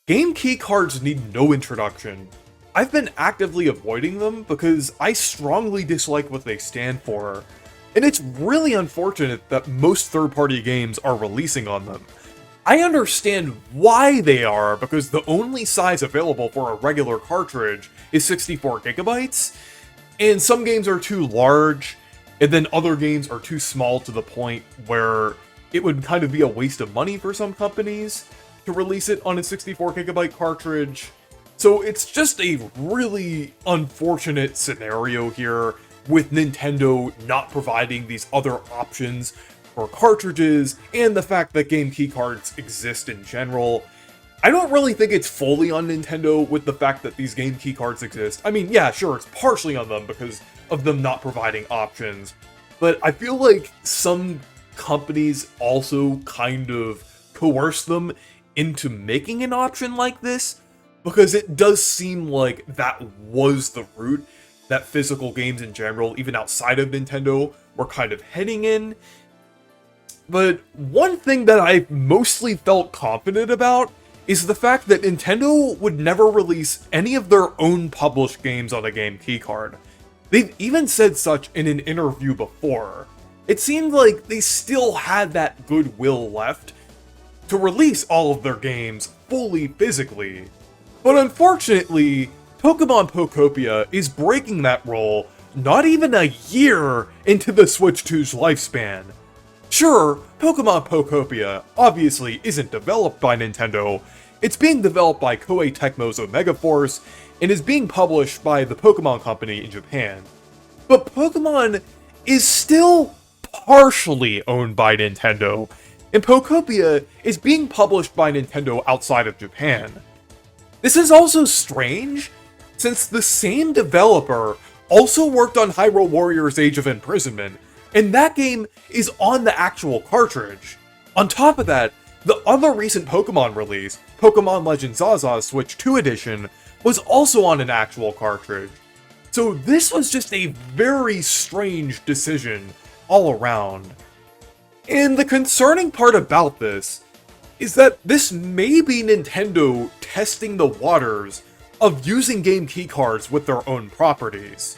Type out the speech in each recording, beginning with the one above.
Game key cards need no introduction. I've been actively avoiding them because I strongly dislike what they stand for, and it's really unfortunate that most third-party games are releasing on them. I understand why they are, because the only size available for a regular cartridge is 64 gigabytes, and some games are too large, and then other games are too small to the point where it would kind of be a waste of money for some companies to release it on a 64 gigabyte cartridge. So it's just a really unfortunate scenario here with Nintendo not providing these other options for cartridges, and the fact that game keycards exist in general. I don't really think it's fully on Nintendo with the fact that these game keycards exist. I mean, yeah, sure, it's partially on them because of them not providing options, but I feel like some companies also kind of coerce them into making an option like this, because it does seem like that was the route that physical games in general, even outside of Nintendo, were kind of heading in. But one thing that I mostly felt confident about is the fact that Nintendo would never release any of their own published games on a game keycard. They've even said such in an interview before. It seemed like they still had that goodwill left to release all of their games fully physically. But unfortunately, Pokemon Pokopia is breaking that rule not even a year into the Switch 2's lifespan. Sure, Pokemon Pokopia obviously isn't developed by Nintendo. It's being developed by Koei Tecmo's Omega Force and is being published by the Pokemon Company in Japan. But Pokemon is still partially owned by Nintendo, and Pokopia is being published by Nintendo outside of Japan. This is also strange, since the same developer also worked on Hyrule Warriors Age of Imprisonment, and that game is on the actual cartridge. On top of that, the other recent Pokemon release, Pokemon Legends Zaza's Switch 2 Edition, was also on an actual cartridge. So this was just a very strange decision all around. And the concerning part about this is that this may be Nintendo testing the waters of using game keycards with their own properties.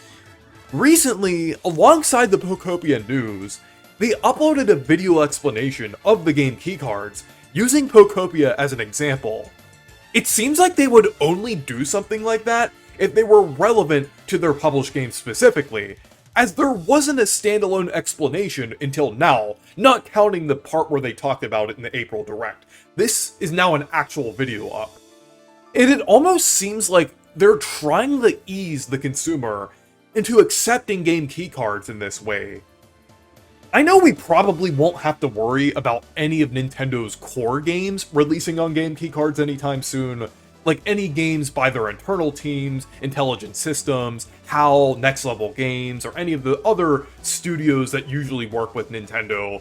Recently, alongside the Pokopia news, they uploaded a video explanation of the game keycards, using Pokopia as an example. It seems like they would only do something like that if they were relevant to their published game specifically, as there wasn't a standalone explanation until now, not counting the part where they talked about it in the April Direct. This is now an actual video up. And it almost seems like they're trying to ease the consumer into accepting game keycards in this way. I know we probably won't have to worry about any of Nintendo's core games releasing on game keycards anytime soon, like any games by their internal teams, Intelligent Systems, HAL, Next Level Games, or any of the other studios that usually work with Nintendo.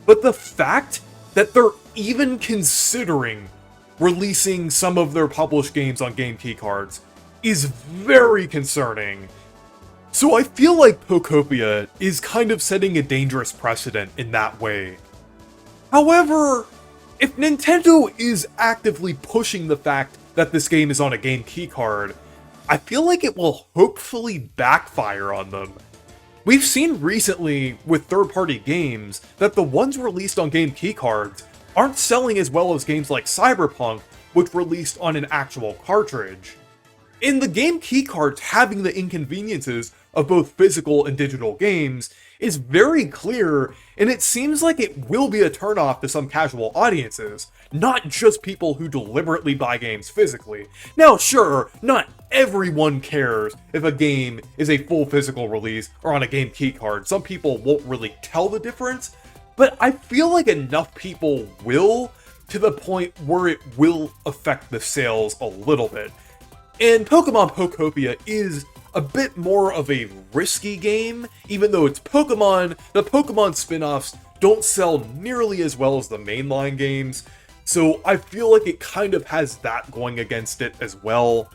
But the fact that they're even considering releasing some of their published games on game keycards is very concerning. So I feel like Pokopia is kind of setting a dangerous precedent in that way. However, if Nintendo is actively pushing the fact that this game is on a game keycard, I feel like it will hopefully backfire on them. We've seen recently with third-party games that the ones released on game keycards aren't selling as well as games like Cyberpunk, which released on an actual cartridge. And the game keycards having the inconveniences of both physical and digital games is very clear, and it seems like it will be a turnoff to some casual audiences, not just people who deliberately buy games physically. Now sure, not everyone cares if a game is a full physical release or on a game keycard. Some people won't really tell the difference, but I feel like enough people will, to the point where it will affect the sales a little bit. And Pokemon Pokopia is a bit more of a risky game, even though it's Pokemon. The Pokemon spin-offs don't sell nearly as well as the mainline games, so I feel like it kind of has that going against it as well.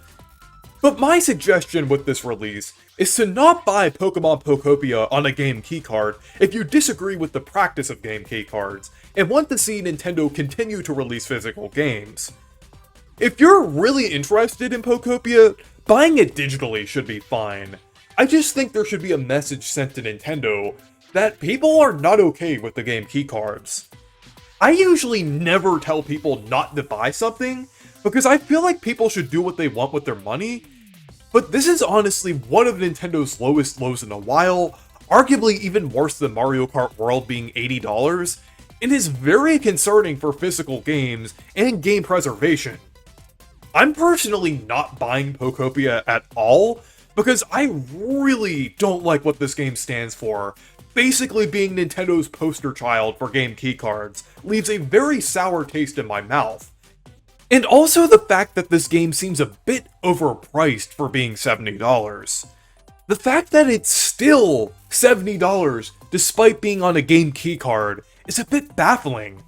But my suggestion with this release is to not buy Pokemon Pokopia on a game keycard if you disagree with the practice of game keycards, and want to see Nintendo continue to release physical games. If you're really interested in Pokopia, buying it digitally should be fine. I just think there should be a message sent to Nintendo that people are not okay with the game keycards. I usually never tell people not to buy something, because I feel like people should do what they want with their money, but this is honestly one of Nintendo's lowest lows in a while, arguably even worse than Mario Kart World being $80, and is very concerning for physical games and game preservation. I'm personally not buying Pokopia at all, because I really don't like what this game stands for. Basically being Nintendo's poster child for game keycards leaves a very sour taste in my mouth. And also the fact that this game seems a bit overpriced for being $70. The fact that it's still $70 despite being on a game keycard is a bit baffling.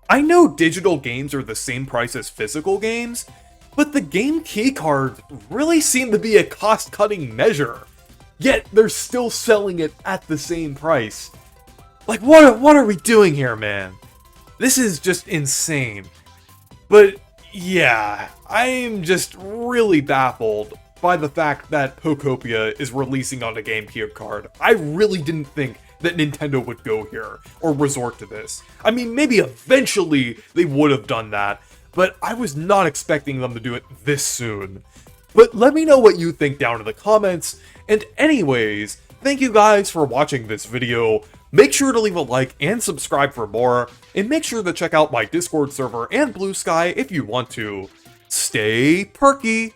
I know digital games are the same price as physical games, but the game keycards really seem to be a cost-cutting measure. Yet they're still selling it at the same price. Like, what are we doing here, man? This is just insane. But yeah, I'm just really baffled by the fact that Pokopia is releasing on a game keycard. I really didn't think that Nintendo would go here, or resort to this. I mean, maybe eventually they would have done that, but I was not expecting them to do it this soon. But let me know what you think down in the comments, and anyways, thank you guys for watching this video. Make sure to leave a like and subscribe for more, and make sure to check out my Discord server and Blue Sky if you want to. Stay perky!